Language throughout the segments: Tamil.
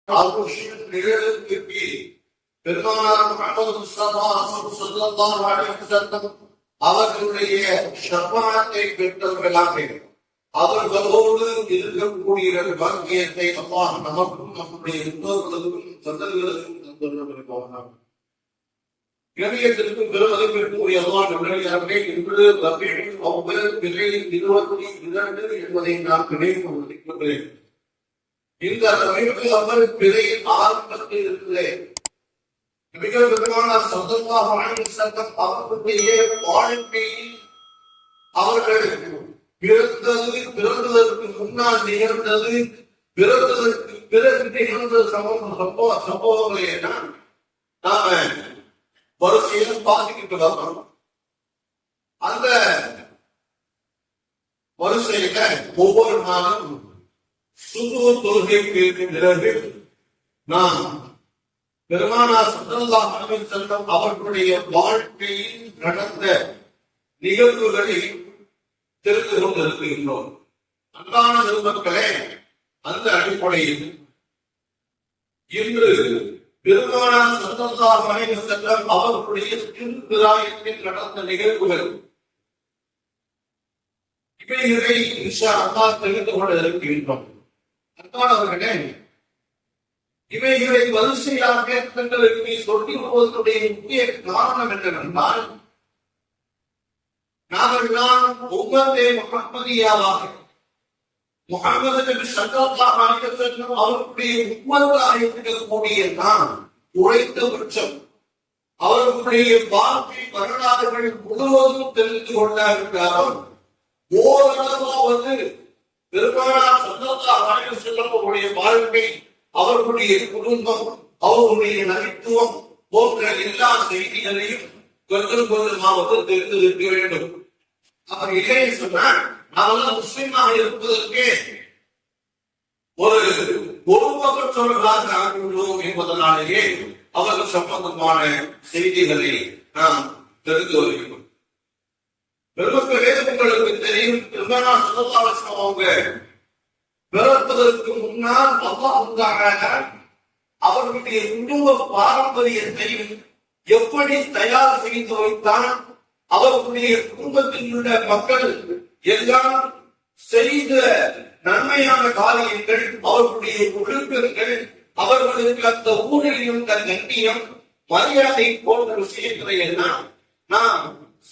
நிகழ்வுக்கு பெருமானார் முஹம்மது முஸ்தபா ஸல்லல்லாஹு அலைஹி வஸல்லம் அவர்களுடைய ஷஃபாஅத்தை பெற்றவர்களாக அவர்களோடு இருக்கக்கூடிய பாக்கியத்தை அல்லாஹ் நமக்கும் நம்முடைய இன்னொருவர்களுக்கும் சந்ததிகளுக்கும் தந்துள்ளவர்களாக இணையத்திற்கும் பெருமதிப்பிற்குரிய அல்லாஹ் நல்லடியார்களே, இன்று ரபீஉல் அவ்வல் பிறை 22 என்பதை நான் நினைவு கொண்டிருக்கிறேன். இந்த ரபீஉல் அவ்வல் பிறை ஆரம்பத்தில் இருக்கிறேன். நபிகள் பெருமானார் ஸல்லல்லாஹு அலைஹி வஸல்லம் அவர்களுடைய வாழ்க்கையில் அவர்கள் பிறந்ததற்கு முன்னால் நிகழ்ந்தது, பிறந்ததற்கு பிறகு நிகழ்ந்த சம்பவங்களை நாம வரிசையில் பாதிக்கிட்டு வரணும். அந்த வரிசையில ஒவ்வொரு நாளும் சுபஹ் தொழுகைக்கு பிறகு நாம் பெருமானார் ஸல்லல்லாஹு அலைஹி வஸல்லம் அவர்களுடைய வாழ்க்கையில் நடந்த நிகழ்வுகளை தெரிந்து கொண்டிருக்கின்றோம். அன்பான நிருபர்களே, அந்த அடிப்படையில் இன்று பெருமானார் ஸல்லல்லாஹு அலைஹி வஸல்லம் அவர்களுடைய திருப்பிராயத்தில் நடந்த நிகழ்வுகள் இவைகளை இன்ஷா அல்லாஹ் தெரிந்து கொள்ள இருக்கின்றோம். அன்பானவர்களே, இவைகளை வரிசையாக தங்களுக்கு சொல்லி வருவதனுடைய முக்கிய காரணம் என்னவென்றால், நாமெல்லாம் உம்மத்தே முஹம்மதியாவாக முஹம்மது நபி ஸல்லல்லாஹு அலைஹி வஸல்லம் அவர்களுடைய உம்மத்தாக இருக்கக்கூடிய நாம் குறைந்தபட்சம் அவர்களுடைய வாழ்க்கை வரலாறுகள் முழுவதும் தெரிந்து கொண்டாவிட்டாலும் ஓரளவாவது பெருமானார் ஸல்லல்லாஹு அலைஹி வஸல்லம் அவருடைய வாழ்க்கை, அவர்களுடைய குடும்பம், அவர்களுடைய நபித்துவம் போன்ற எல்லா செய்திகளையும் கொஞ்சம் கொஞ்சமாவது தெரிந்திருக்க வேண்டும். அவர் இல்லை சொன்னால் நாமெல்லாம் முஸ்லிமாக இருப்பதற்கு ஒரு ஒருபக்கற்றவர்களாக ஆகிவிடுவோம் என்பதனாலேயே அவர்கள் சம்பந்தமான செய்திகளை நாம் தெரிந்து வருகிறோம். பெருமக்களே, உங்களுக்கு தெரியும், பெருமானார் ஸல்லல்லாஹு அலைஹி வஸல்லம் அவங்க பிறப்பதற்கு முன்னால் அல்லாஹ் அவர்களுடைய குடும்ப பாரம்பரியத்தை எப்படி தயார் செய்து வைத்தான், அவர்களுடைய குடும்பத்தில் உள்ள மக்கள் எல்லாம் செய்த நன்மையான காரியங்கள், அவர்களுடைய ஒழுக்கங்கள், அவர்களுக்கு அந்த ஊரில் இருந்த கண்ணியம், மரியாதை போன்ற விஷயங்களை எல்லாம் நாம்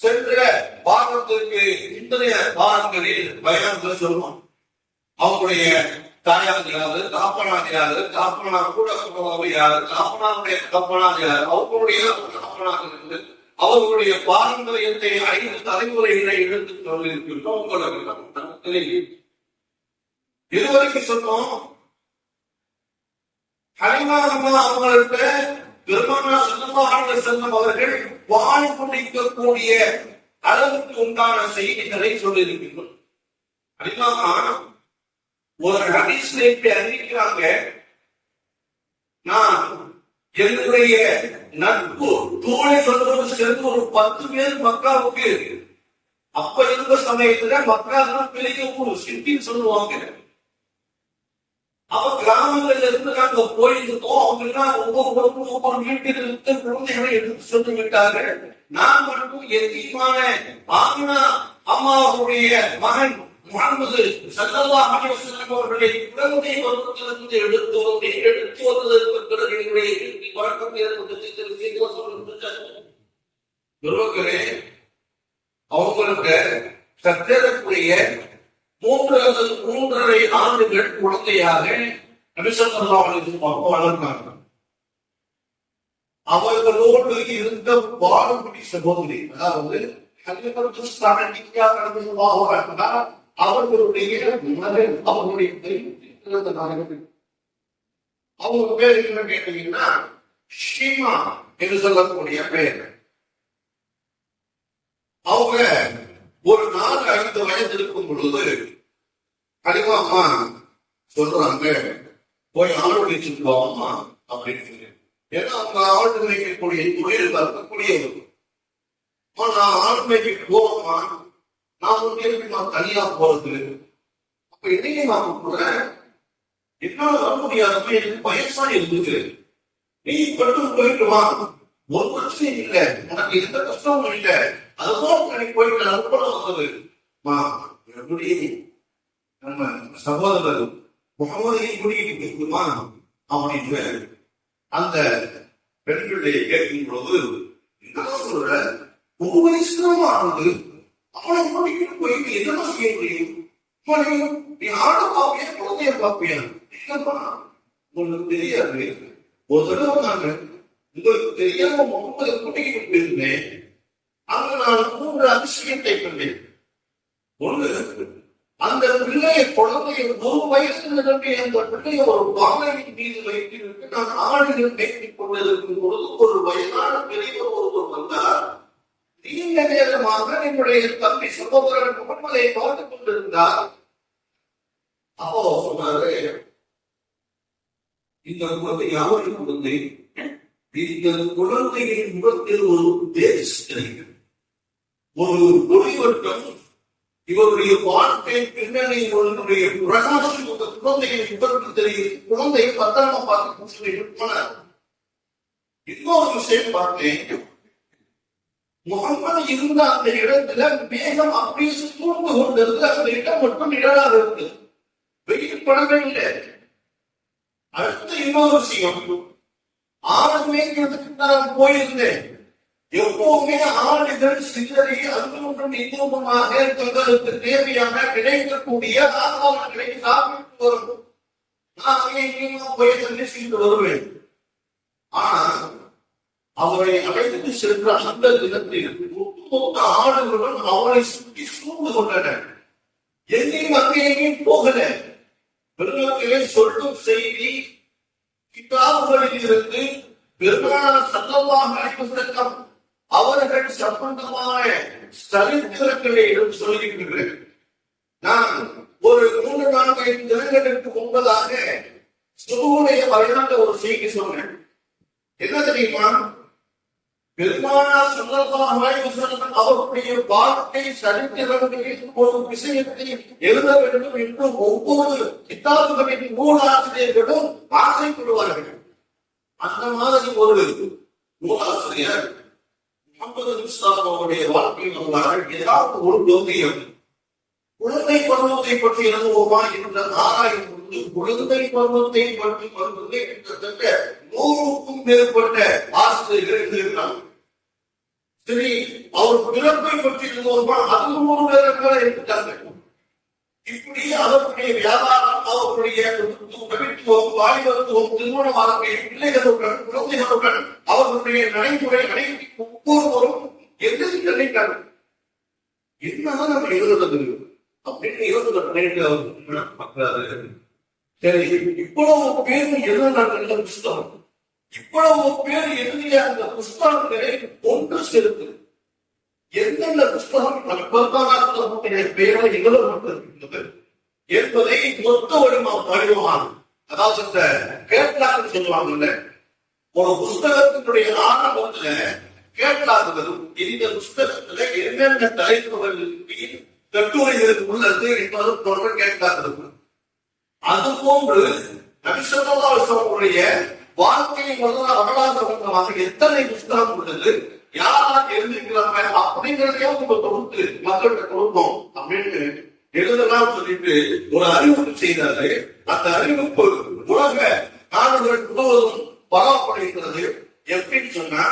சென்ற பாகத்திற்கு இன்றைய பாகங்களில் பயணத்தில் சொல்லுவோம். அவங்களுடைய தாயாதியாரு, காப்பனாதியாரு, காப்பனார் கூட காப்பனாருடைய காப்பனாதியாரு, அவர்களுடைய காப்பனாக அவர்களுடைய பாரம்பரியத்தை 5 தலைமுறைகளை எடுத்து சொல்லியிருக்கின்றோம். உங்களுக்கு இதுவரைக்கும் சொன்னோம். ஹலிமா அம்மா அவங்கள்ட்ட பெருமானார் ஸல்லல்லாஹு அலைஹி வஸல்லம் அவர்கள் வாழ் கொண்டிருக்கக்கூடிய அளவுக்கு உண்டான செய்திகளை சொல்லியிருக்கின்றோம். ஹலிமா ஒரு ஹதீஸ்ல இப்படி அறிவிக்கிறாங்க, நான் என்னுடைய நட்பு தோழர்களோடு சேர்ந்து ஒரு 10 பேர் மக்காவுக்கு, அப்ப இருந்த சமயத்துல மக்கா பெரிய ஒரு சிட்டின்னு சொல்லுவாங்க. அவ கிராமங்கள்ல இருந்து நாங்க போயிருந்தோம். அவங்க ஒவ்வொரு வீட்டிலிருந்து குழந்தைகளை எடுத்து சென்று விட்டார்கள். நான் மட்டும் எதிமான ஆமினா அம்மாவுடைய மகன் முஹம்மது ஸல்லல்லாஹு அலைஹி வஸல்லம் அவர்களை குழந்தை பருவத்திலிருந்து எடுத்து வருவதற்கு பிறகு வழக்கம் ஏற்படுத்தி அவங்களுக்கு சற்றேறக்கூடிய 3.5 ஆண்டுகள் குழந்தையாக நபி ஸல்லல்லாஹு அலைஹி வஸல்லம் வளர்ந்தாங்க. அவர்களோடு இருந்த வாழும்படி சகோதரி, அதாவது அவர்களுடைய மகன், அவர்களுடைய அவங்க பேர் என்ன கேட்டீங்கன்னா ஷீமா என்று சொல்லக்கூடிய பேர். அவங்க ஒரு 4-5 வயது இருக்கும் பொழுது அடிமாமா சொல்றாங்க, போய் ஆடு வச்சுருக்கோம்மா அப்படின்னு. ஏன்னா அவங்க ஆடு மேய்க்கக்கூடிய தொழில் இருக்கக்கூடியது. நான் ஆடு மேய்க்கு போவோமா, நான் தனியா போறது. அப்ப என்னையும் நான் கூப்பிடுறேன், என்னால வர முடியாதப்ப எனக்கு வயசா இருந்துச்சு, நீ மட்டும் போயிட்டு வா, ஒரு பிரச்சனையும் இல்லை, உனக்கு எந்த கஷ்டமும் இல்லை, அதுதான் எனக்கு போயிட்டு அனுப்பட வந்தது. எப்படி நம்ம சகோதரர் முகமதையை குடியிருக்குமா அப்படின்னு அந்த பெண்களை கேட்கும் பொழுது என்ன சொல்ற, ஒரு வயசுலமானது அவனை கூட்டிக்கிட்டு போயிட்டு என்ன செய்ய முடியும்? நீ ஆட பாப்பியா குழந்தைய பாப்பியா? உங்களுக்கு தெரியாது. ஒரு தடவை நாங்க உங்களுக்கு தெரியாம முகமதை கூட்டிக்கிட்டு போயிருந்தேன். அங்க நான் 3 அதிசயத்தை கண்டேன். ஒண்ணு, அந்த பிள்ளைய குழந்தைய 1 வயசுல அந்த பிள்ளைய ஒரு பாலையின் மீது வைத்திருக்கு. நான் ஆடுகள் மேய்த்திக் கொண்டிருக்கும் பொழுது ஒரு வயதான பெரியவர் ஒருவர் வந்தார். நீண்ட நேரமாக என்னுடைய தம்பி சகோதரன் முகமதை பார்த்துக் கொண்டிருந்தார். அப்போ சொன்னாரு, இந்த குழந்தை யாருக்கு குழந்தை? இந்த குழந்தையின் முகத்தில் ஒரு தேஜஸ் தெரியும், ஒரு ஒளிவட்டம், இவருடைய வாழ்க்கை பின்னணியினுடைய பிரகாசம் இந்த குழந்தையின் முகத்தில் தெரியும். குழந்தையை பத்திரமா பார்த்து சொல்லி இன்னொரு விஷயம் பார்த்தேன். முகமது இருந்த அந்த இடத்துல மேகம் அப்படியே சூழ்ந்து கொண்டிருந்து அந்த இடம் மட்டும் நிழலாக இருக்கு, வெயில் படவே இல்லை. அடுத்த இன்னொரு விஷயம், ஆடு மேய்க்கிறதுக்கு நான் போயிருந்தேன். எப்பவுமே ஆடுகள் சில்லறை அங்குமன்றும் இங்குமாக தங்களுக்கு தேவையான கிடைக்கக்கூடிய ஆதாரங்களை சாப்பிட்டு வரும். நான் எங்கேயுமா போய் செய்து வருவேன். ஆனா அவரை அழைத்து சென்ற அந்த தினத்தில் ஒட்டுமொத்த ஆடுகளுடன் அவரை சுற்றி சூழ்ந்து கொண்டன. எங்கேயும் அங்கே எங்கேயும் போகல. பெருமக்களே, சொல்லும் செய்தி கிதாபுகளில் இருந்து பெருமானார் ஸல்லல்லாஹு அலைஹி வஸல்லம் அவர்கள் சம்பந்தமான சரித்திரங்களை எடுத்து சொல்கின்றனர். நான் ஒரு 3-4 தினங்களுக்கு முன்பதாக சுபுடைய வரையான ஒரு செய்தி சொன்னேன். என்ன தெரியுமா? பெருமானார் ஸல்லல்லாஹு அலைஹி வஸல்லம் அவருடைய வாழ்க்கை சரித்திரங்களில் ஒரு விஷயத்தை எழுத வேண்டும் என்று ஒவ்வொரு கிதாபுகளின் நூலாசிரியர்களும் ஆசைப்படுவார்கள். அந்த மாதிரி ஒரு நூலாசிரியர் முஹம்மது முஸ்தபா அவருடைய வாழ்க்கை வரலாறு ஏதாவது ஒரு ஜோதியம் குழந்தை பருவத்தை பற்றி எழுதுவோமா என்ற ஆராயும் பொழுது குழந்தை பருவத்தை பற்றி வருவதை கிட்டத்தட்ட 100க்கும் மேற்பட்ட ஆசிரியர்கள் எழுதியிருக்கிறார்கள். சரி, அவர் பிறப்பை பற்றி எழுதுவோமா, அது 100 பேர்கள் எடுத்துட்டாங்க. இப்படி அவருடைய வியாபாரம், அவருடைய கவித்துவம், வாலிபத்துவம், திருமணம் ஆகிய பிள்ளைகளுடன் குழந்தைகளுடன் அவர்களுடைய நடைமுறை அனைத்து ஒவ்வொருவரும் எழுதி நினைத்தார்கள். என்னதான் நம்ம எழுதுறது அப்படின்னு யோசிக்கிறாரு. சரி, இவ்வளவு பேர் எழுதினாங்க புஸ்தகம், இவ்வளவு பேர் எழுதிய அந்த புஸ்தகங்களை ஒன்று சேர்த்து எந்தெந்த புஸ்தகம் பெயரை எழுதப்பட்டிருக்கின்றது என்பதை மொத்த வடிவமாக, அதாவது இந்த கேட்லாக் சொல்லுவாங்கல்ல, ஒரு புஸ்தகத்தினுடைய ஆரம்பத்துல கேட்லாக் வரும். இந்த புஸ்தகத்துல என்னென்ன தலைப்புகள் கட்டுரைகளுக்கு உள்ளது என்பது போன்ற கேட்லாக் இருக்கும். அது போன்று நபி ஸல்லல்லாஹு அலைஹி வஸல்லம் வாழ்க்கையை வரலாறு சம்பந்தமாக எத்தனை புஸ்தகம் உள்ளது, யாரால் எழுதிக்கிறாங்க அப்படிங்கிறதையும் நம்ம தொகுத்து மக்கள்கிட்ட கொடுப்போம் அப்படின்னு எழுதலாம் சொல்லிட்டு ஒரு அறிவிப்பு செய்தாரு. அந்த அறிவிப்பு உலக நாடுகள் முழுவதும் பரவப்படுகிறது. எப்படின்னு சொன்னா,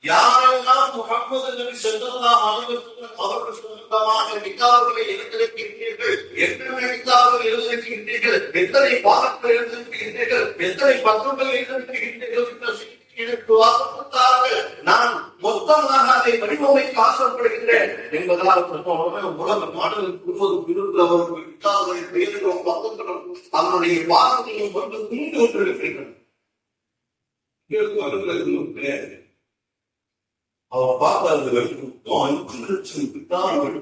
யாரெல்லாம் முஹம்மது நபி ஸல்லல்லாஹு அலைஹி வஸல்லம் அவர்கள் சொந்தமாக கிதாபுகளை எழுதியிருக்கின்றீர்கள், எத்தனை கிதாபுகள் எழுதியிருக்கின்றீர்கள், எத்தனை பாடங்கள் எழுதியிருக்கின்றீர்கள், எத்தனை பத்திரங்கள் எழுதியிருக்கின்றீர்கள் எனக்கு வாசப்பட்டார்கள், நான் மொத்தமாக அதை வடிவமைக்க ஆசைப்படுகின்றேன் என்பதால் உலக நாடுகள் முழுவதும் இருந்து அவர்கள் கிதாபுகளை பெயர்களும் பத்திரங்களும் அவருடைய வாதத்தையும் கொண்டு தூண்டு கொண்டிருக்கின்றனர். அவர் பார்த்தார்கள் 5 லட்சம் கிதாபுகள்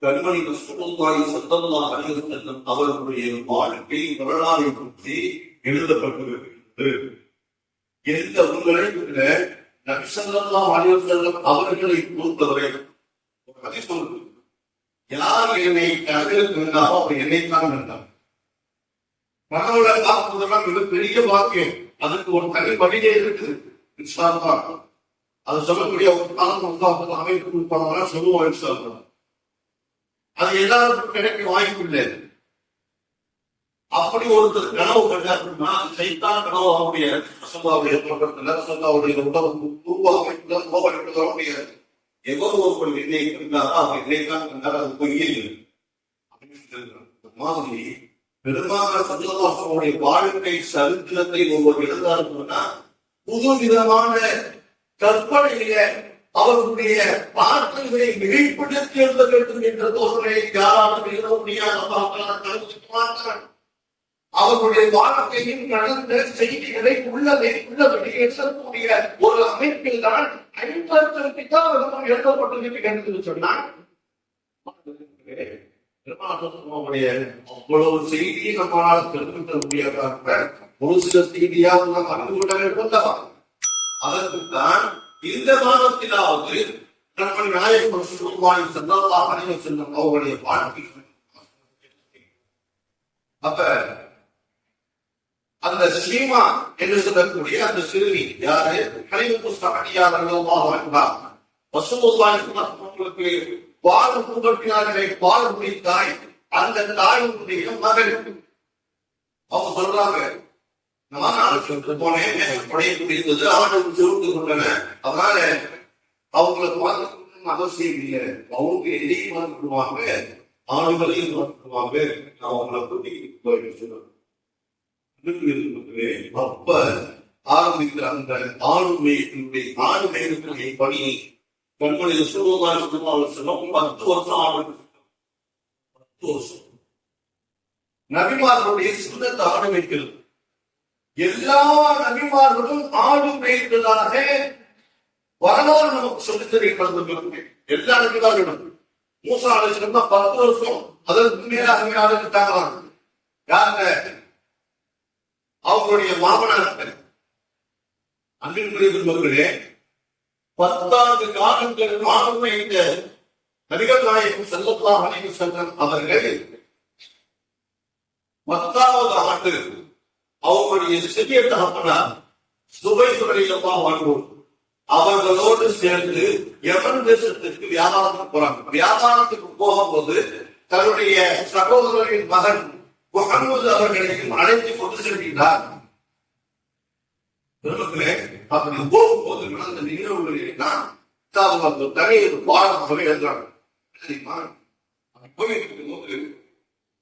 கண்மணி ரசூலுல்லாஹி ஸல்லல்லாஹு அலைஹி வஸல்லம் அவர்களுடைய வாழ்க்கை வரலாறை பற்றி எழுதப்பட்டிருக்கிறது. எந்த உங்களை நபி ஸல்லல்லாஹு அலைஹி வஸல்லம் அவர்களை பொறுத்தவரை யார் என்னை அவர் என்னைத்தான் இருந்தார். கனவுல பார்ப்பதெல்லாம் மிகப்பெரிய பாக்கியம். அதுக்கு ஒரு தனி வழியே இருக்குது. அது சொல்லக்கூடிய ஒரு காலம் வந்து அமைப்பு கொடுப்பாங்க சொல்லுவோம். அது எல்லாருக்கும் கிடைக்க வாய்ப்பு இல்லை. அப்படி ஒருத்தர் கனவு கண்டாருன்னா சைத்தான் கனவு ஆக முடியாது. ரசூலுல்லாஹ்வுடைய ஏற்படுத்தல ரசூலுல்லாஹ்வுடைய உருவாக முடியாது. ஏதோ ஒரு விதை இருந்தாரா அவர் இதைத்தான் கண்டார், அது பொய்யில் மாதிரி பெருமானார் ஸல்லல்லாஹு அலைஹி வஸல்லம் வாழ்க்கை சரித்திரத்தை ஒருவர் எழுதாருன்னா புது விதமான கற்பனையில அவர்களுடைய வார்த்தைகளை வெளிப்படுத்தி எழுத வேண்டும் என்ற தோழரை யாராலும் எழுத முடியாத அவர்களுடைய வாழ்க்கையில் நடந்த செய்திகளை உள்ளபடி எழுதக்கூடிய ஒரு அமைப்பில் தான் 50 எழுதப்பட்டிருக்கிறது சொன்னார். அவ்வளவு செய்தியை நம்மளால் தெரிந்து முடியாத ஒரு சில செய்தியாக நாம் அறிந்துவிட வேண்டும். அதற்குத்தான் இந்த மாதத்திலாவது நம்ம நாயகம் ஸல்லல்லாஹு அலைஹி வஸல்லம் அவருடைய வாழ்க்கை. அப்ப அந்த சீமா என்று சொல்லக்கூடிய அந்த சிறுமி யாரு? ஹலீமத்து ஸஅதிய்யா ரலியல்லாஹு அன்ஹா. ரசூலுல்லாஹி ஸல்லல்லாஹு அலைஹி வஸல்லம் பால் புகட்டினார்களே, பால் குடித்தாய், அந்த தாயினுடைய மகள். அவங்க சொல்றாங்க, நான் போனேன், இருந்தது அவர்கள் சுருட்டு கொண்டன, அதனால அவங்களுக்கு பார்த்து அவசியம் இல்லை, அவங்க எதையும் பார்த்துடுவாங்க, ஆண்களையும் பார்த்துடுவாங்க, நான் அவங்களை கூட்டிட்டு போயிட்டு அப்ப ஆரம்பிக்கிற அந்த ஆளுமையினுடைய பணியை கண்மணி ரசூலுல்லாஹி ஸல்லல்லாஹு அலைஹி வஸல்லம் 10 வருஷம் ஆளுமை. 10 வருஷம் நபிமார்களுடைய சுன்னத்தை ஆளுமைக்கிறது. எல்லா நபிமார்களும் ஆளுமைகளாக வரலாறு நமக்கு சொல்லித் தெரியப்படுகிறது. எல்லா நபிமார்களும் மூசா அலைஹிஸ்ஸலாம் 10 வருஷம் அதற்கு மேலாக ஆளுகிட்டாங்களாம். யாருங்க? அவங்களுடைய மாமனார். அன்பின் மக்களே, 10 காலங்கள் ஆளுமை இந்த நபிகள் நாயகம் ஸல்லல்லாஹு அலைஹி வஸல்லம் அவர்கள் 10வது ஆண்டு அவங்களுடைய சிறிய தகப்பனார் சுபைர் ரலியல்லாஹு அன்ஹு அவர்களோடு சேர்ந்து யமன் தேசத்திற்கு வியாபாரத்துக்கு போறாங்க. வியாபாரத்துக்கு போகும்போது தன்னுடைய சகோதரரின் மகன் முஹம்மது அவர்களையும் அழைத்து கொண்டு செல்கிறார். அப்படி போகும்போது நடந்த நிகழ்வுகளில் தனியொரு பாடமாக எழுதுறாங்க.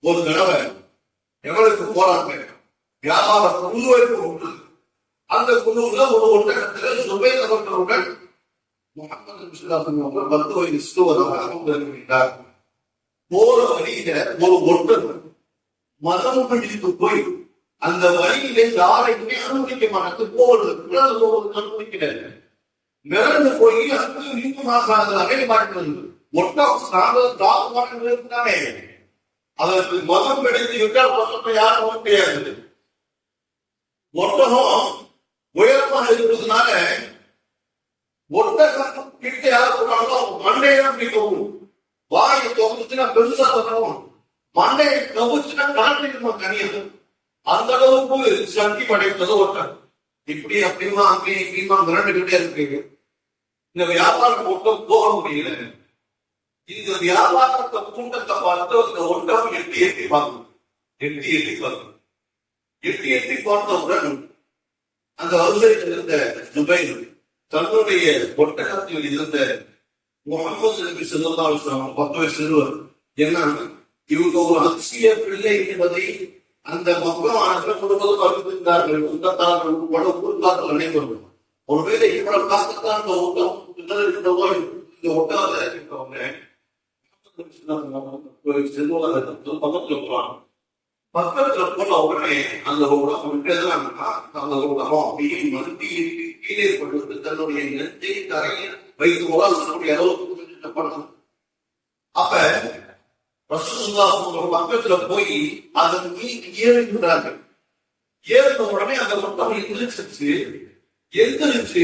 ஒரு தடவை எங்களுக்கு போறாங்க வியாபார குழுவைக்கு உண்டு. அந்த குழுவுல ஒரு ஒட்டகத்தில் சுபைர் அவர்களுடன் முஹம்மது அவர்கள் 10 வயது சிறுவராக போற வழியில ஒரு ஒட்டகம் மதம் பிடித்து போய் அந்த வழியிலே யாரையுமே அனுமதிக்க மாட்டாங்க. போவது அனுமதிக்கிறார். மிரண்டு போய் அங்கு நீக்கமாக அமைய மாட்டேன். ஒட்டகம் தானே அதற்கு மதம் பிடித்து விட்டால் பக்கத்தை யாரும் போக முடியாது. ஒட்டகம் உயரமாக இருப்பதுனால ஒட்டகம் கிட்ட யார் போனாலும் மண்டையெல்லாம் பிடிக்கவும், வாயை தொகுச்சுன்னா பெருசா தரவும், மண்டையை கவுச்சுன்னா காட்டிருமா தனியாக. அந்த அளவுக்கு சக்தி படைத்தது ஒட்டகம். இப்படி அப்படிமா அங்கேயும் இங்கேயுமா மிரண்டுகிட்டே இருக்கு. இந்த வியாபாரம் ஒட்டம் போக முடியல. இந்த வியாபாரத்தை கூட்டத்தை பார்த்து அந்த ஒட்டகம் எட்டி பார்க்கணும். எட்டி பார்த்தவுடன் அந்த வரிசையில் இருந்த ஜுபைர் தன்னுடைய ஒட்டகத்தில் இருந்த முஹம்மது நபி ஸல்லல்லாஹு அலைஹி வஸல்லம் 10 வயசு சிறுவர் என்ன இவங்க ஒரு அதிசய பிள்ளை என்பதை அந்த மக்கள் முழுவதும் அறிந்திருந்தார்கள். சொந்தக்காரர்கள் உட்பட ஊர்காரர்கள் அனைவரும் ஒருவேளை இவ்வளவு காலத்தான் இந்த ஒட்டகத்தை இருக்கின்றவங்க பக்கத்துல போன உடனே அந்த உலகம் அந்த உலகம் அப்படியே மறுபடி கீழே கொண்டு தன்னுடைய நெஞ்சை தரையில் வைத்து உலகக்கூடிய அளவுக்கு படம். அப்ப ரசூலுல்லாஹ் பக்கத்துல போய் அதன் மீது ஏறுகிறார்கள். ஏறின உடனே அந்த ஒட்டகம் எந்திரிச்சு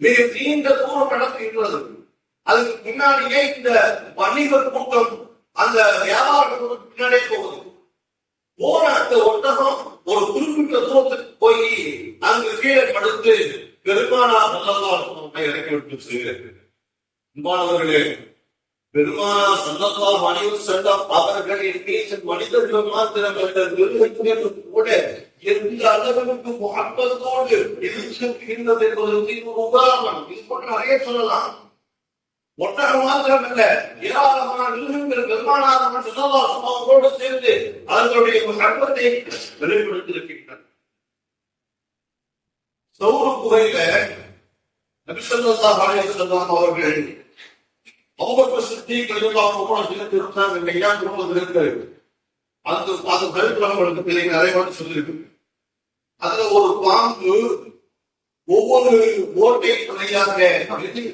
மிக நீண்ட தூரம் நடத்துகிறது. அதுக்கு பின்னாடியே இந்த வணிகர் கூட்டம் அந்த வியாபார பின்னாடியே போகுது. போன அந்த ஒட்டகம் அடுத்து பெருமானார் ஸல்லல்லாஹு அலைஹி வஸல்லம் இறக்கிவிட்டு செய்கிறார்கள். அன்பானவர்களே, பெருமானார் ஸல்லல்லாஹு அலைஹி வஸல்லம் அவர்களின் மீது மனிதர்கள் மாத்திரம் நிர்வகிக்கிறது கூட எந்த அளவுக்கு முஹப்பத்தோடு இருக்கின்றது என்பதற்கு ஒரு உதாரணம். இது போன்ற நிறைய சொல்லலாம். ஒட்டகம் மாத்திரம் அல்ல, ஏராளமான நிறுவனங்கள் பெருமானார் ஸல்லல்லாஹு அலைஹி வஸல்லம் அவர்களோடு சேர்ந்து அவர்களுடைய முஹப்பத்தை வெளிப்படுத்தியிருக்கின்றனர். சௌர் குகையில நபி ஸல்லல்லாஹு அலைஹி வஸல்லம் அவர்கள் அபூபக்கர் சித்திக் ரலியல்லாஹு அன்ஹு இருந்தாங்க இல்லையா, இருக்கு. அந்த கருத்துகளுக்கு நிறைய சொல்லியிருக்கு. அதுல ஒரு பாம்பு ஒவ்வொரு ஓட்டை துணையாக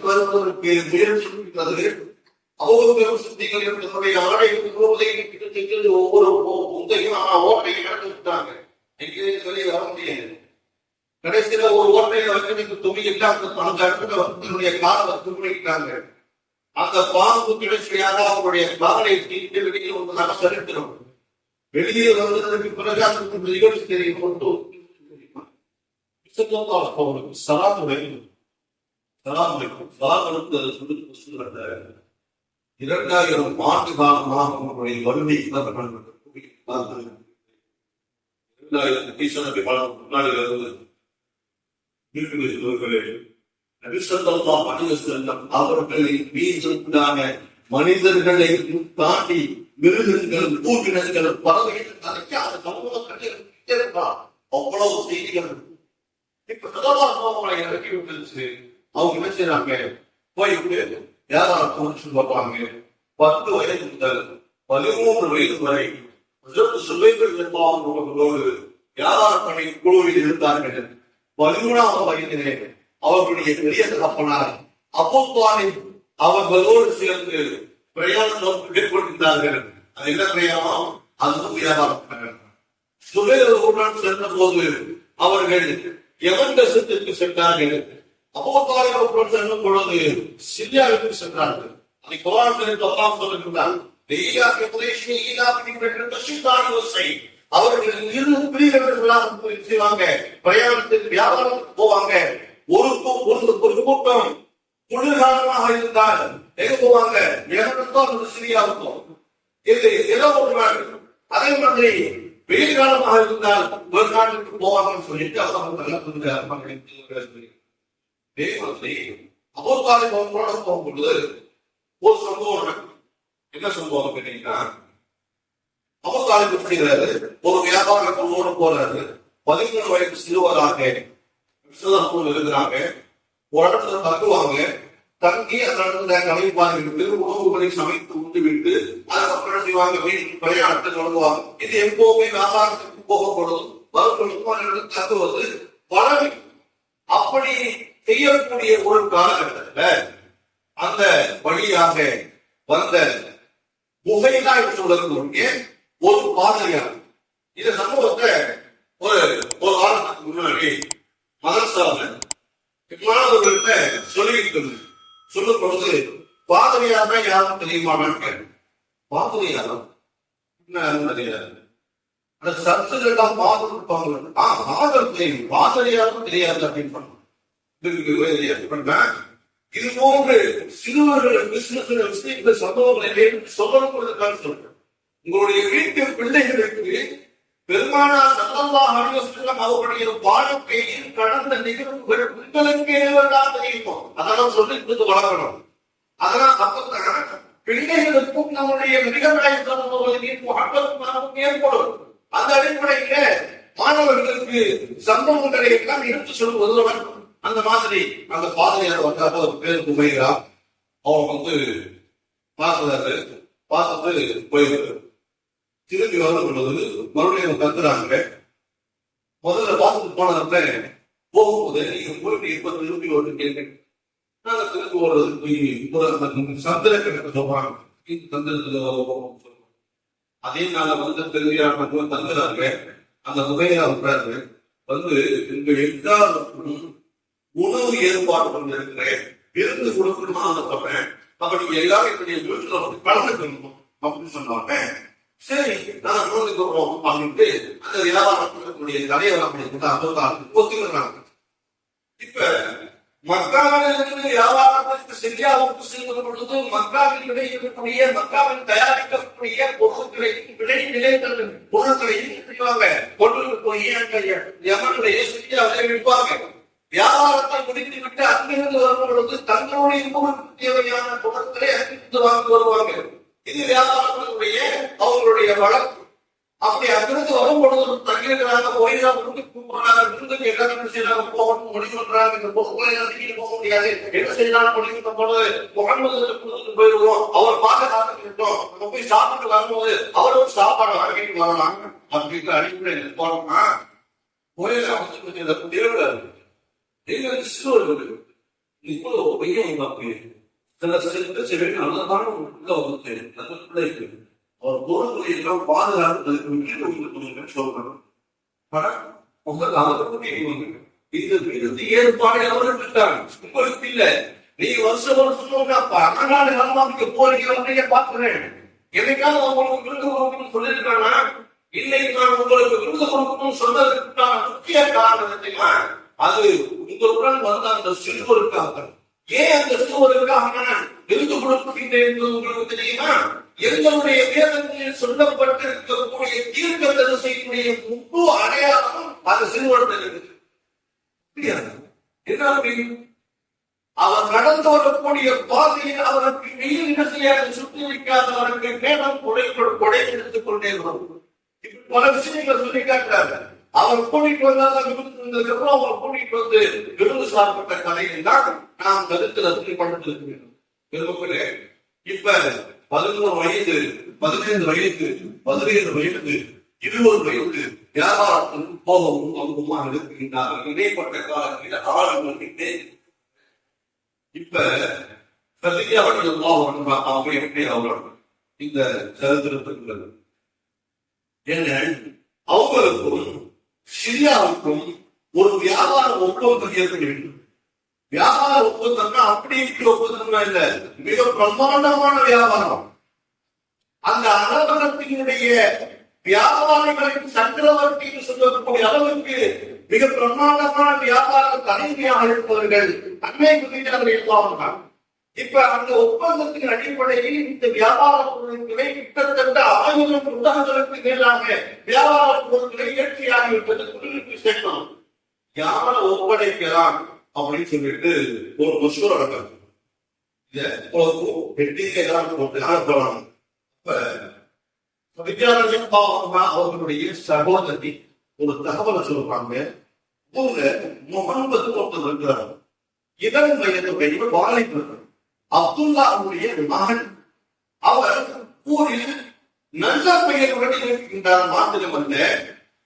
வருவதற்கு முயற்சிக்கிறது. அபூபக்கர் சித்திக் தன்னுடைய ஆடையை ஒவ்வொரு முந்தையும் ஓட்டையை நடந்து விட்டாங்க. வெளியே வர முடியாது. கடைசியில ஒரு ஓட்டையில வைக்கிறதுக்கு துணி இல்லாத அந்த இடத்துல காலை துணிட்டாங்க. அந்த பாம்பு கிளர்ச்சியாக அவருடைய காலை தீட்டு வெளியில் ஒன்றாக சரித்திரம். வெளியே வருவதற்கு பிறகு அந்த நிகழ்ச்சி தெரியும் கொண்டு சொல்லுகிற 2000 ஆண்டு காலமாக உங்களுடைய வறுமை அவர்களின் மீதுண்டான மனிதர்களை தாண்டி மிருகங்கள், பூவினர்கள், பறவைகள் அவ்வளவு செய்திகள். இப்ப சதவாசமாக இறக்கி விட்டுருச்சு. அவங்க என்ன செய்யறாங்க, போயிட்டு யாராவது பார்ப்பாங்க. 10 வயது முதல் 13 வயது வரை சுவைகள் என்பவர்களோடு யாரார் பணி குழுவில் இருந்தார்கள். 13ஆவது வயதிலே அவர்களுடைய பெரிய தகப்பனார் அபூ தாலிப் அவர்களோடு சேர்ந்து பிரயாணம் மேற்கொண்டிருந்தார்கள். அது என்ன பிரயாணம்? அது வியாபாரம். சுவைகளுடன் சென்ற போது அவர்கள் யமன் தேசத்திற்கு சென்றார்கள். அபூ தாலிபுடன் செல்லும் பொழுது சிரியாவிற்கு சென்றார்கள். அதை குர்ஆனில் அல்லாஹ் சொல்லுகிறார், அவர்கள் 2 பிரிவுகளாக செய்வாங்க. பிரயாணத்தில் வியாபாரத்துக்கு போவாங்க. ஒரு கூட்டம் குளிர்காலமாக இருந்தால் எங்க போவாங்க? சிரியாவுக்கும். இது ஏதோ ஒரு நாடு. அதே மாதிரி வெயில் காலமாக இருந்தால் ஒரு நாட்டுக்கு போவாங்கன்னு சொல்லிட்டு அபூ தாலிப் அவர்களோட போகும்பொழுது ஒரு சம்பவம். என்ன சம்பவம் கேட்டீங்கன்னா, அபூ தாலிப் செய்கிறாரு, ஒரு வியாபார குழுவோடு போறாரு. 13 வயது சிறுவராக இருக்கிறாங்க. ஒரு இடத்துல தங்குவாங்க. தங்கி அந்த இடத்துல கலைப்பாங்க, உணவுகளை சமைத்து உண்டு விட்டு அதுக்கப்புறம் செய்வாங்க. வீட்டுக்கு பிரயாணத்தை தொடங்குவாங்க. இது எப்பவுமே வியாபாரத்துக்கு போகப்படும். வருஷம் தங்குவது பழமை. அப்படி செய்யக்கூடிய ஒரு காலகட்டத்தில் அந்த வழியாக வந்த புகையிலா சொல்லக்கூடிய ஒரு பாதையார் இந்த சம்பவத்தை ஒரு வாரத்துக்கு முன்னாடி மதரசால மாணவர்கள்ட்ட சொல்லியிருக்கிறது. சொல்லும் பொழுது பாதிரியார் யாரும் தெரியுமான்னு பாதிரியாரம் என்ன தெரியாது. அந்த சர்ச்சைகள்லாம் பாதம் இருப்பாங்க. பாதம் தெரியும், பாதிரியாரும் தெரியாது அப்படின்னு பண்ண. இது போன்று சிறுவர்கள் விஷயங்களை சம்பவங்களை சொல்லணுங்கிறதுக்காக சொல்றேன். உங்களுடைய வீட்டு பிள்ளைகளுக்கு பெருமானார் ஸல்லல்லாஹு அலைஹி வஸல்லம் அவருடைய வாழ்க்கையில் கடந்த நிகழ்வுகள் உங்களுக்கு எல்லாம் தெரியுமோ அதெல்லாம் சொல்லி கொடுத்து வளர்க்கணும். அதெல்லாம் அப்பதான் பிள்ளைகளுக்கும் நம்முடைய மிகநாயகம் ஏற்படும். அந்த அடிப்படையில மாணவர்களுக்கு சம்பவங்களை எல்லாம் எடுத்து சொல்லுவதுடன் அந்த மாதிரி அந்த பாதையார் வந்தாங்க. ஒரு பேர் குமைரா. அவங்க பார்த்தாரு. பார்த்துட்டு போயிருக்கு. திரும்பி வரும் பொழுது மறுபடியும் கத்துறாங்க. முதல்ல பார்த்துட்டு போனதுல போகும்போது நீங்க போயிட்டு இப்ப திரும்பி ஒரு கேள்வி நாங்க திரும்பி ஒரு சந்திர கிணக்கு சொல்றாங்க. அதே நாள வந்து திரும்பியாக தங்குறாங்க. அந்த முகையா இருக்கிறாரு வந்து இங்க எல்லாருக்கும் உணவு ஏற்பாடு பண்ணிருக்கிறேன், விருந்து கொடுக்கணுமா அந்த சொல்றேன். அப்ப நீங்க எல்லாரும் என்னுடைய வீட்டுல வந்து கலந்துக்கணும் அப்படின்னு சொன்னாங்க. சரி நான் கலந்துக்கிறோம் அப்படின்ட்டு அந்த வியாபாரத்தினுடைய தலைவர் ஒத்துக்கிறாங்க. இப்ப மக்காவிலிருந்து வியாபாரத்திற்கு சிரியாவுக்கு செல்வது பொழுது மக்காவில் விளைவிக்கக்கூடிய மக்காவில் தயாரிக்கக்கூடிய பொருட்களையும் விலை நிலைகள் பொருட்களையும் செய்வாங்க கொண்டு போய் அந்த யமனுடைய சிரியாவை விற்பாங்க. வியாபாரத்தை முடித்து விட்டு அங்கிருந்து வரும் பொழுது தங்களுடைய ஊருக்கு தேவையான பொருட்களை அங்கிருந்து வாங்கி வருவாங்க. இது வியாபாரத்தினுடைய அவங்களுடைய வழக்கு. அப்படி அங்கிருந்து வரும் பொழுது தங்கியிருக்கிறாங்க, போயிதான் விருந்துக்கு எல்லாரும் செய்யறாங்க, போகணும் முடிவு பண்றாங்க. இந்த பொருட்களை போக முடியாது, என்ன செய்யலாம் முடிவு பொழுது முகமது போயிடுவோம், அவர் பார்க்க இருக்கோம், நம்ம போய் சாப்பிட்டு வரும்போது அவரோட சாப்பாடு வாங்கிட்டு வரலாம் அப்படின்ற அடிப்படை போனோம்னா போயிடலாம். இப்போ பையன் சில சரி நல்லதான இருக்கு. அவர் பொருட்களை பாதுகாப்பு சொல்லணும். இது ஏற்பாடு உங்களுக்கு இல்ல. நீங்க வருஷம் போறீங்க பாக்குறேன். என்னைக்காவது உங்களுக்கு விருது சொல்லியிருக்கானா? இல்லை, நான் உங்களுக்கு விருது கொடுக்கணும் சொன்னதற்கான முக்கிய காரணம் தெரியுமா? அது உங்களுடன் வந்த அந்த சிறுவருக்காக. ஏன் அந்த சிறுவருக்காக விருது கொடுக்கின்றேன் என்பது உங்களுக்கு தெரியுமா? எங்களுடைய வேதங்களில் சொல்லப்பட்டிருக்கக்கூடிய தீர்க்க தரிசையினுடைய முழு அடையாளம் அந்த சிறுவர்கள் இருக்கு. என்ன முடியும்? அவர் நடந்து வரக்கூடிய பாதையில் அவருக்கு வெயில் சுற்றி வைக்காதவருக்கு மேலும் கொடை எடுத்துக் கொண்டே வரும். பல விஷயங்கள் சொல்லி காட்டுறாங்க. அவர் கூட்டிட்டு வந்தாலும் அவர் கூட்டிட்டு வந்து விருது சார்பட்ட கலையை தான் நாம் கருத்து படுத்திருக்கிறோம். இப்ப 11 வயது, 15 வயது, 17 வயது, 20 வயது வியாபாரத்தில் போகவும் அங்குமாக இருக்கின்றார்கள். இடைப்பட்ட காலத்தில் ஆளுநர்களே இப்ப அவங்க எப்படி அவர்கள் இந்த சரித்திரத்துக்கு என்ன அவங்களுக்கும் சிரியாவுக்கும் ஒரு வியாபார ஒப்பந்தம் ஏற்பட வேண்டும். வியாபார ஒப்பந்தம்னா அப்படி ஒப்பந்தம் இல்ல, மிக பிரம்மாண்டமான வியாபாரம். அந்த அரபகத்தினுடைய வியாபாரிகளின் சக்கரவர்த்தின்னு சொல்லக்கூடிய அளவுக்கு மிக பிரம்மாண்டமான வியாபார தலைமையாக இருப்பவர்கள் அன்னை குதிரையாளர்கள் இருப்பார்கள். இப்ப அந்த ஒப்பந்தத்தின் அடிப்படையில் இந்த வியாபார பொருட்களை கிட்டத்தட்ட 1000 புத்தகங்களுக்கு மேலாக வியாபார பொருட்களை இயற்கையாகிவிட்டது தொழிலுக்கு சேர்க்கணும். யாரை ஒப்படைக்கலாம் அப்படின்னு சொல்லிட்டு ஒரு மசூர் நடக்காது. அவர்களுடைய சகோதரி ஒரு தகவலை சொல்றாங்க. முகமது ஒருத்தர் இருக்கிறார், இதன் வயதுடைய வாலிபர் அப்துல்லாவுடைய மகன். அவர் ஊரில் நல்ல பெயருடன் இருக்கின்றார். மாத்திரமல்ல,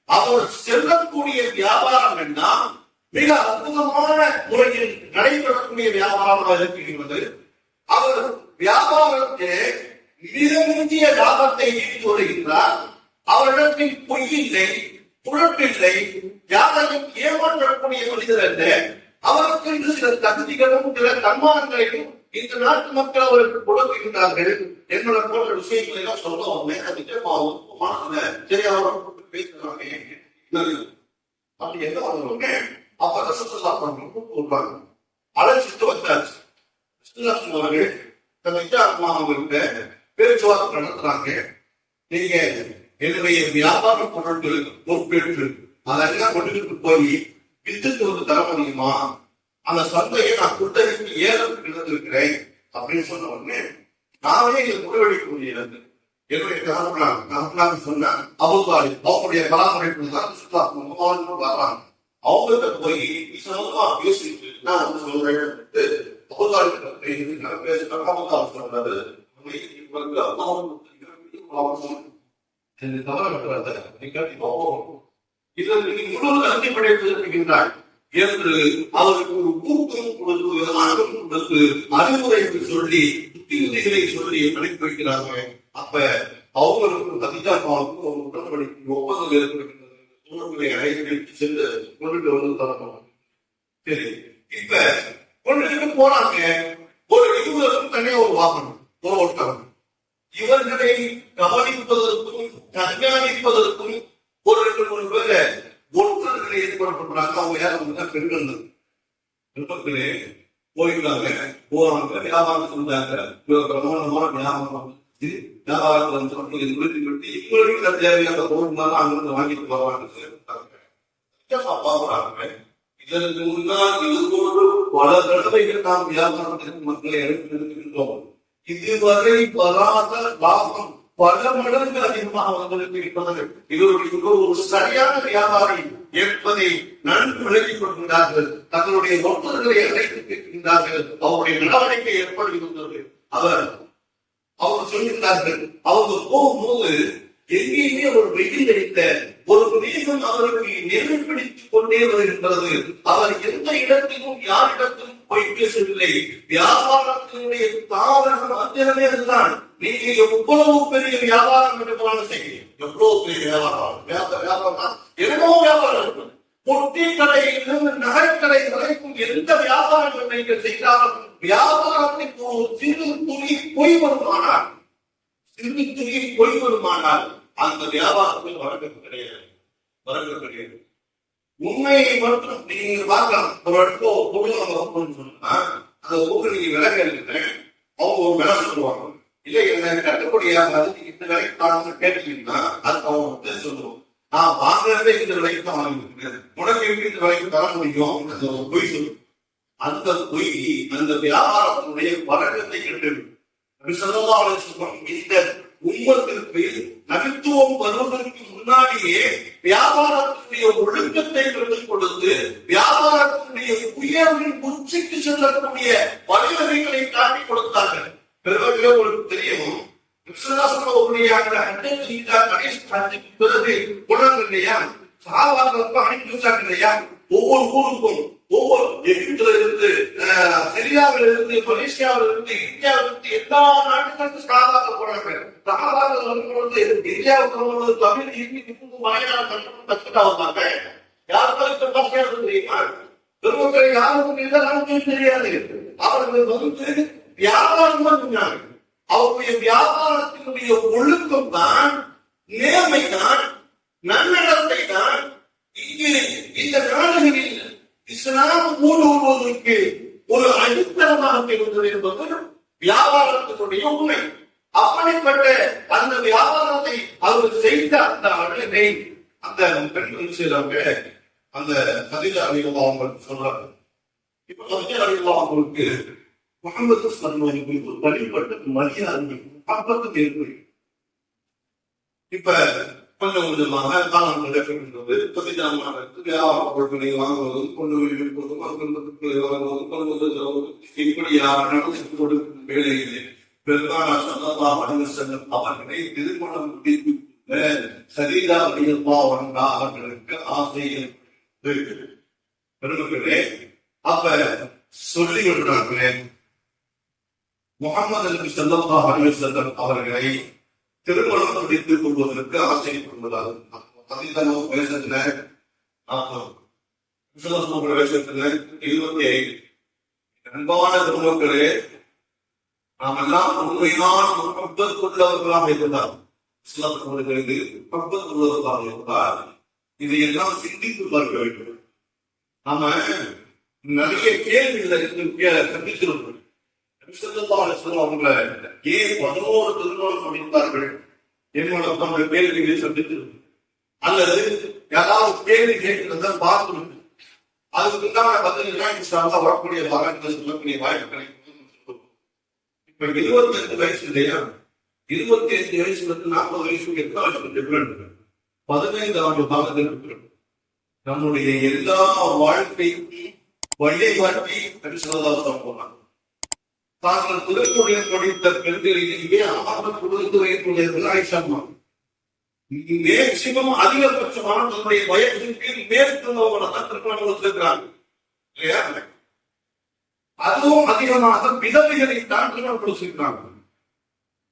அவர் செல்லக்கூடிய வியாபாரம் என்ன மிக அற்புதமான முறையில் நடைபெறக்கூடிய வியாபாரமாக இருக்கின்றது. அவர் வியாபாரத்தை மிக மிஞ்சிய லாபத்தை ஈட்டி வருகின்றார். அவரிடத்தில் பொய் இல்லை, புழப்பில்லை, யாரையும் ஏமாற்றக்கூடிய மனிதர் அல்ல. அவருக்கு இன்று சில தகுதிகளும் சில தன்மானங்களையும் இந்த நாட்டு மக்கள் அவருக்கு கொடுக்கின்றார்கள். என்னோட போன்ற விஷயங்களை எல்லாம் சொல்லுவாங்க. பேசுறாங்க அப்படி என்ன வருவாங்க. அப்ப அழைச்சிட்டு வந்தாச்சு. அவங்கள்ட்ட பேச்சுவார்த்தை நடத்துறாங்க. நீங்க என்னுடைய வியாபார பொருட்களுக்கு பொறுப்பேற்று அதெல்லாம் கொண்டு போய் வித்துட்டு வந்து தர முடியுமா? அந்த சந்தையை நான் குத்தகைக்கு ஏலம் இழந்திருக்கிறேன் அப்படின்னு சொன்ன உடனே நானே இதை முடிவெடுக்க முடியாது. என்னுடைய கணவனாக சொன்ன அபுதாலி அவங்களுடைய பராமரிப்பு தான் வர்றாங்க. அவங்கள்ட்ட போய் பேசிட்டு நான் வந்து சொல்றேன். என்று அவருக்கு ஒரு ஊக்கம் கொடுத்து அறிவுரைகளை சொல்லி புத்திகளை சொல்லி அனுப்பி வைக்கிறாங்க. அப்ப அவங்களுக்கு கதிஜாவுக்கு ஒரு உடன்படிக்கை ஒப்பந்தம் ஏற்படுகின்றது. சென்று கொண்டுட்டு வந்து தரணும். சரி, இப்ப கொண்டுட்டு போறாங்க. ஒரு இருவருக்கும் தனியாக ஒரு வாகனம், ஒரு ஒட்டகம். இவர்களை கவனிப்பதற்கும் கண்காணிப்பதற்கும் ஒரு பேர ஒற்றர்களை ஏற்பாடு பண்றாங்க. அவங்க யாரும் பெண்கள் மக்களே போயிருக்காங்க, போவாங்க, வியாபாரம் செஞ்சாங்க, பிரமாண்டமான வியாபாரம் வியாபாரத்துல தேவையான பொருள் அங்கிருந்து வாங்கிட்டு போவாங்க. இதற்கு முன்னால் இது போன்று பல தடவைகள் நாம் வியாபாரத்திற்கு மக்களை எடுத்திருக்கின்றோம். இதுவரை வராத லாபம் பல மடங்கு அதிகமாக அவர்களுக்கு இருப்பது. இது ஒரு சரியான வியாபாரி என்பதை நன்கு விளக்கிக் கொள்கின்றார்கள். தங்களுடைய நோக்கங்களை அழைத்திருக்கின்றார்கள். அவருடைய நடவடிக்கை எப்படி இருந்தது அவர் சொல்கின்றார்கள். அவங்க போகும்போது எங்கேயுமே ஒரு வெயில் அடித்த ஒரு மேகம் அவருக்கு நெருங்கி பிடித்துக் கொண்டே வருகின்றது. அவர் எந்த இடத்திலும் யாரிடத்திலும் போய் பேசவில்லை. வியாபாரத்தினுடைய தாவர மத்தியமே அதுதான். நீங்க எவ்வளவு பெரிய வியாபாரம் என்று செய்யும், எவ்வளவு பெரிய வியாபாரம் எவ்வளோ வியாபாரம், பொட்டி கடையிலிருந்து நகைக்கடை வரைக்கும் எந்த வியாபாரம் நீங்கள் செய்தாலும் வியாபாரத்திற்கு ஒரு சிறு துணி பொய் வருமானால் அந்த வியாபாரத்தில் வரவேற்பு கிடையாது. உண்மையை மட்டும் நீங்க பார்க்கலாம். ஒரு இடத்துல ஒரு பொருள் சொன்னா அந்த ஊருக்கு நீங்க விலை கேட்க அவங்க ஒரு விலை சொல்லுவாங்க. இல்லை என்ன கட்டுப்படியாக இந்த விலைக்கு நான் கேட்டீங்கன்னா அதுக்கு அவங்க சொல்லுவோம், நான் வாங்குறதே இந்த விலைக்கு தான் வாங்கிருக்கேன், உனக்கு இந்த விலைக்கு தர முடியும் பொய் சொல்லுவோம். அந்த பொய் அந்த வியாபாரத்தினுடைய வழக்கத்தை கெட்டு இந்த உம்மத்திற்கு நபித்துவம் வருவதற்கு முன்னாடியே வியாபாரத்தினுடைய ஒழுக்கத்தை பெற்றுக் கொடுத்து வியாபாரத்தினுடைய உயர்வின் உச்சிக்கு செல்லக்கூடிய வழிவகைகளை காட்டி கொடுத்தார்கள். பிறகு உங்களுக்கு தெரியும், பிறகு குணம் இல்லையா, சாதாரண அனுப்பி இல்லையா, ஒவ்வொரு ஊருக்கும் ஒவ்வொரு எகிப்துல இருந்து சிரியாவில இருந்து மலேசியாவில இருந்து இந்தியாவில இருந்து எல்லா நாட்டுகளுக்கும் சாதாரண போறாங்க. சாதாரண வரும்பொழுது இந்தியாவுக்கு வரும்போது தமிழ் ஹிந்தி மலையாளம் கற்றுட்டா வந்தாங்க. யாருக்கும் தெரியுமா, பெருமக்களை யாருக்கும் இதெல்லாம் தெரியாது. அவர்கள் வந்து வியாபாரம் தான் சொன்னாங்க. அவருடைய வியாபாரத்தினுடைய ஒழுக்கம் தான், நேர்மை தான், நன்னடத்தை தான் இங்கு இந்த நாடுகளில் இஸ்லாம் ஊடுருவதற்கு ஒரு அடித்தளமாக இருந்தது என்பது வியாபாரத்தினுடைய உண்மை. அப்படிப்பட்ட அந்த வியாபாரத்தை அவர் செய்த அந்த அழகை அந்த பெண்கள் செய்றாங்க. அந்த கதிஜா ரலியல்லாஹு அன்ஹா சொல்றாங்க. இப்ப கதிஜா ரலியல்லாஹு அன்ஹாவுக்கு முஹம்மது ஸல்லல்லாஹு அலைஹி வஸல்லம் தனிப்பட்ட மரியாதை பக்கத்து ஏற்படும். இப்ப கொஞ்சம் கொஞ்சமாக காலம் நடக்கின்றது. பொருட்களை வாங்குவதும் கொண்டு வாங்குவதும் இப்படியாக நடந்து கொடுக்கும் வேலையிலே அவர்களை திருமணம் சரீரா அவர்களுக்கு ஆசையில் பெருமக்களே அப்ப சொல்லி விடுறாங்களே, முகமது நபி ஸல்லல்லாஹு அலைஹி வஸல்லம் அவர்களை திருமணம் முடித்துக் கொள்வதற்கு ஆசைப்படுவதால் வேஷத்துல 25 அன்பான பெருமக்களே, நாம் எல்லாம் உண்மையான உள்ளவர்களாக இருந்தால் உள்ளவர்களாக இருந்தால் இதையெல்லாம் சிந்தித்து பார்க்க வேண்டும். நாம நிறைய கேள்விகளை சந்தித்திருக்கிறோம். அவங்க ஏன் 11 திருமணம் முடித்தார்கள் என்னோட கேள்விகளை சந்தித்து அல்லது யாராவது கேள்வி கேட்கிறத பார்க்கணும். அதுக்குண்டான பதில் வரக்கூடிய வாய்ப்புகள் சொல்லக்கூடிய வாய்ப்புகளை இப்ப 25 வயசு இல்லையா, 25 வயசுல இருந்து 40 வயசுக்கு எத்தனை வருஷம் டிஃபரெண்ட்? 15 ஆண்டு காலத்தில் நம்முடைய எல்லா வாழ்க்கையும் வழிகாட்டி போனாங்க. தாங்கள் திருக்குறள் படித்த பெண்களிலேயே 6 வயதுடைய ஆயிஷாமா மேக்சிமம் அதிகபட்சமான தன்னுடைய வயதின் கீழ் மேற்கொண்டவங்களை தான் திருமணம் வச்சிருக்கிறாங்க இல்லையா? அதுவும் அதிகமாக விதவைகளை தான் திருமணம் கொடுத்திருக்கிறாங்க.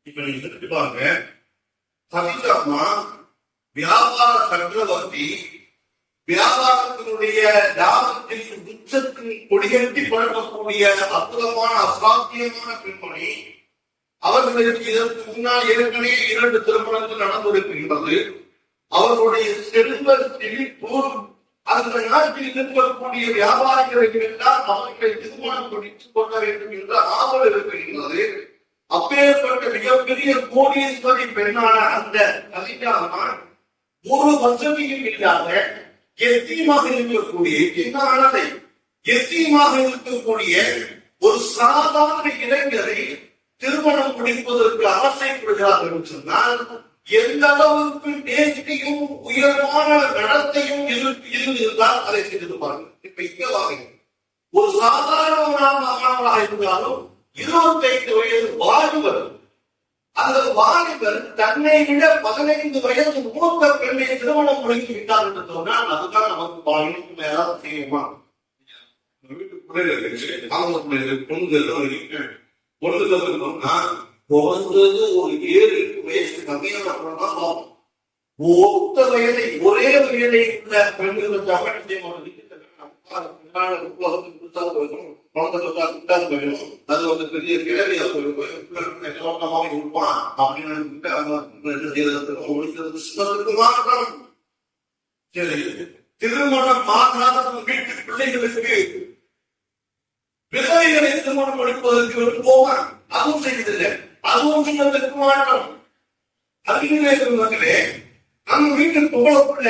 இப்ப நீங்க திருப்பி பாருங்க, சகிதமா வியாபார சக்கரவர்த்தி வியாபாரத்தினுடைய லாபத்தில் உச்சத்தில் கொடிகட்டி பழக்கக்கூடிய அற்புதமான அசாத்தியமான பெண்மணி. அவர்களுக்கு இதற்கு முன்னால் ஏற்கனவே 2 திருமணங்கள் நடந்திருக்கின்றது. அவர்களுடைய செல்வ செழிப்பு அந்த நாட்டில் இருக்கக்கூடிய வியாபாரிகளுக்கு எல்லாம் அவர்களை திருமணம் முடித்துக் கொள்ள வேண்டும் என்ற ஆவல் இருக்கின்றது. அப்பேற்பட்ட மிகப்பெரிய கோடீஸ்வரி பெண்ணான அந்த கலிஜாமா ஒரு வசதியும் இல்லாத எத்தீமாக இருக்கக்கூடிய என்னானதை எத்தீமாக இருக்கக்கூடிய ஒரு சாதாரண இளைஞரை திருமணம் முடிப்பதற்கு ஆசைப்படுகிறார்கள் என்று சொன்னால் எந்த அளவுக்கு நேர்த்தியும் உயர்வான நடத்தையும் இருந்தால் அதை செய்து பாருங்கள். இப்ப இங்க வாங்க, ஒரு சாதாரண இருந்தாலும் 25 வயது வாலிபர், அந்த வாலிபர் தன்னை விட 15 வயது மூத்த பெண்ணை திருமணம் முடித்து விட்டார் என்று சொன்னால் அதுதான் நமக்கு பாலினுக்கு மேல செய்யுமா? வீட்டுக்குள்ளே பொழுது ஒரு 7-8 வயசு கம்மியான ஒத்த வயதை ஒரே வயதை உள்ள பெண்கள் அது வந்து பெரிய கிழமையா கொடுப்பான் அப்படின்னு திருமணம் ஆகாத வீட்டு பிள்ளைகளுக்கு விதவைகளை திருமணம் கொடுப்பதற்கு போவான். அதுவும் செய்ததில்லை, அதுவும் செய்வதற்கு மாற்றம். மக்களே, நம்ம வீட்டில் புகழப்புள்ள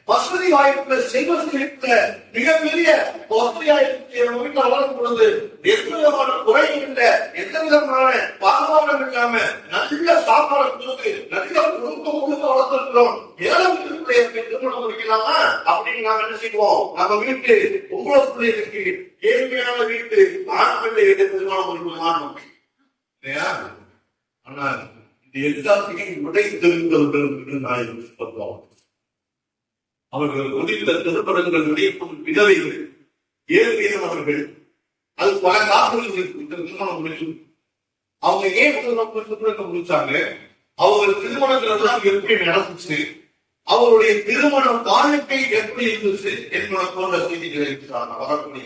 வசதி வாய்ப்புள்ள செல்வத்திற்குள்ள மிகப்பெரிய வசதியாயிருக்கிற வீட்டில் வளரும் பொழுது எந்த விதமான குறையும் இல்லை, எந்த விதமான பாதுகாப்பும் இல்லாம நல்ல சாப்பாடு கொடுத்து நல்ல குடும்பம் கொடுத்து வளர்த்திருக்கிறோம். ஏழை வீட்டுக்குள்ளே திருமணம் முடிக்கலாமா அப்படின்னு நாம் என்ன செய்வோம்? நம்ம வீட்டு புகழப்புள்ளைகளுக்கு ஏழ்மையான வீட்டு ஆண் பிள்ளைகளுக்கு திருமணம் முடிக்கலாமா இல்லையா? ஆனால் இது எல்லாத்தையும் விடை தெரிந்தவர்கள் என்று நான் சொல்றோம். அவர்கள் முடிந்த திருமணங்கள் நடைபெறும் விதவைகள் ஏழ்மையானவர்கள், அது பல காரணங்களுக்கு திருமணம் முடியும். அவங்க ஏன் திருமணம் முடிச்சாங்க? அவர்கள் திருமணங்கள் எல்லாம் எப்படி நடந்துச்சு, அவருடைய திருமண வாழ்க்கை எப்படி இருந்துச்சு என்பதை போன்ற செய்திகளை வரக்கூடிய